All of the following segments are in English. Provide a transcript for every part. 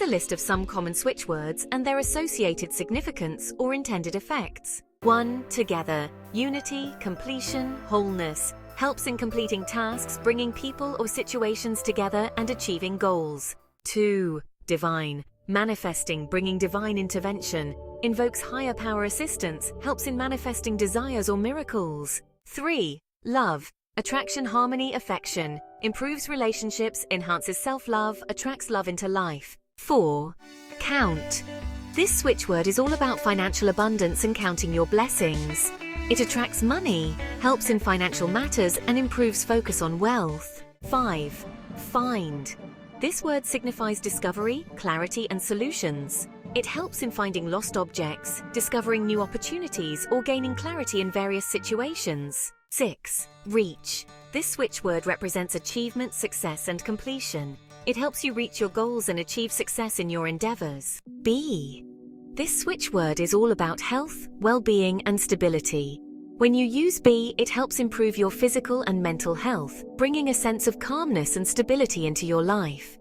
A list of some common switch words and their associated significance or intended effects. 1. Together. Unity, completion, wholeness. Helps in completing tasks, bringing people or situations together and achieving goals. 2. Divine. Manifesting, bringing divine intervention. Invokes higher power assistance, helps in manifesting desires or miracles. 3. Love. Attraction, harmony, affection. Improves relationships, enhances self-love, attracts love into life. 4. Count. This switch word is all about financial abundance and counting your blessings. It attracts money, helps in financial matters, and improves focus on wealth. 5. Find. This word signifies discovery, clarity, and solutions. It helps in finding lost objects, discovering new opportunities, or gaining clarity in various situations. 6. Reach. This switch word represents achievement, success, and completion. It helps you reach your goals and achieve success in your endeavors. Be. This switch word is all about health, well-being, and stability. When you use be, it helps improve your physical and mental health, bringing a sense of calmness and stability into your life.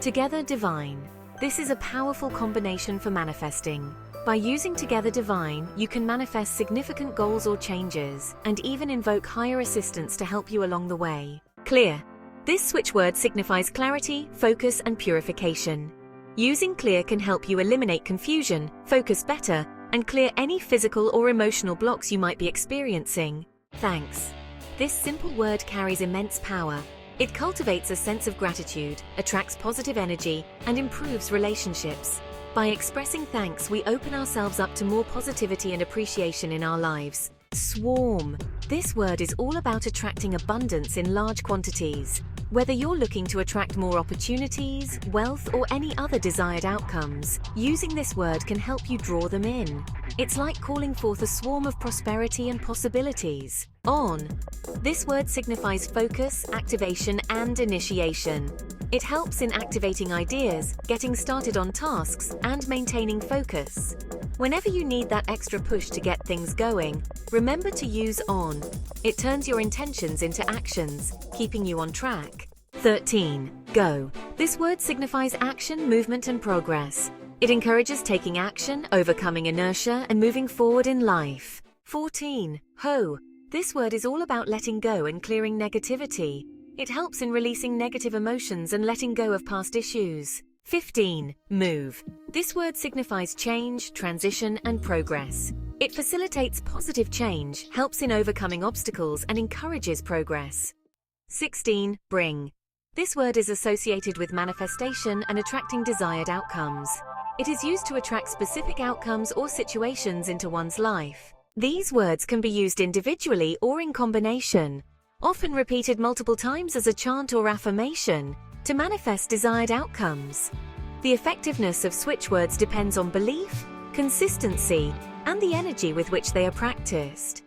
Together Divine. This is a powerful combination for manifesting. By using Together Divine, you can manifest significant goals or changes, and even invoke higher assistance to help you along the way. Clear. This switch word signifies clarity, focus, and purification. Using clear can help you eliminate confusion, focus better, and clear any physical or emotional blocks you might be experiencing. Thanks. This simple word carries immense power. It cultivates a sense of gratitude, attracts positive energy, and improves relationships. By expressing thanks, we open ourselves up to more positivity and appreciation in our lives. Swarm. This word is all about attracting abundance in large quantities. Whether you're looking to attract more opportunities, wealth, or any other desired outcomes, using this word can help you draw them in. It's like calling forth a swarm of prosperity and possibilities. On. This word signifies focus, activation, and initiation. It helps in activating ideas, getting started on tasks, and maintaining focus. Whenever you need that extra push to get things going, remember to use on. It turns your intentions into actions, keeping you on track. 13. Go. This word signifies action, movement, and progress. It encourages taking action, overcoming inertia, and moving forward in life. 14. Ho. This word is all about letting go and clearing negativity. It helps in releasing negative emotions and letting go of past issues. 15. Move. This word signifies change, transition, and progress. It facilitates positive change, helps in overcoming obstacles, and encourages progress. 16. Bring. This word is associated with manifestation and attracting desired outcomes. It is used to attract specific outcomes or situations into one's life. These words can be used individually or in combination, often repeated multiple times as a chant or affirmation, to manifest desired outcomes. The effectiveness of switch words depends on belief, consistency, and the energy with which they are practiced.